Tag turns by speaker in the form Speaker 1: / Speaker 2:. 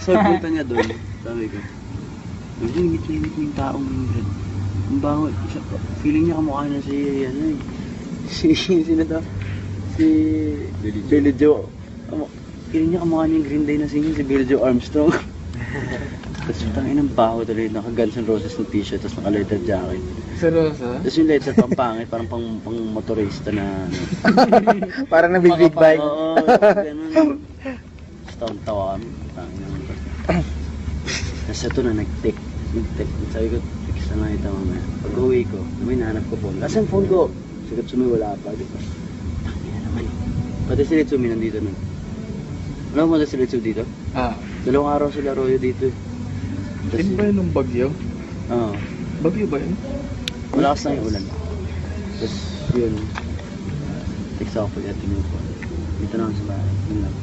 Speaker 1: Sabi ko niya doon, sabi ko, ingit na yung taong yun. Ang bango, feeling niya kamukha na si, ano eh, sino to? Si Billy Joe. Feeling niya kamukha niya yung Green Day na singer, si Billy Joe Armstrong. Tapos yung tangin ng baho tuloy, naka Guns N' Roses ng t-shirt, tapos naka leather jacket.
Speaker 2: Seryoso?
Speaker 1: Tapos yung leather pang pangit, parang pang motorista na ano.
Speaker 3: Parang nabig-big bike.
Speaker 1: Oo, ganun. Tapos tawa kami, tangin naman to. Tapos ito na, nag-take. Sabi ko, text na lang ito mamaya. Pag uwi ko, may nahanap ko phone. Asan phone ko? Sagot sumi, wala pa. Di ba? Tangin na naman. Pati si Ritsumi nandito nun. Alam mo na si Ritsumi dito?
Speaker 2: Ah.
Speaker 1: Dalawang araw sila Royo dito eh.
Speaker 2: Din ba yun ng bagyo?
Speaker 1: Oo.
Speaker 2: Bagyo ba yun?
Speaker 1: Malakas na yung ulan. Tapos yun. Text ako pag atin yung phone. Dito na ako sa bahay. Yun lang.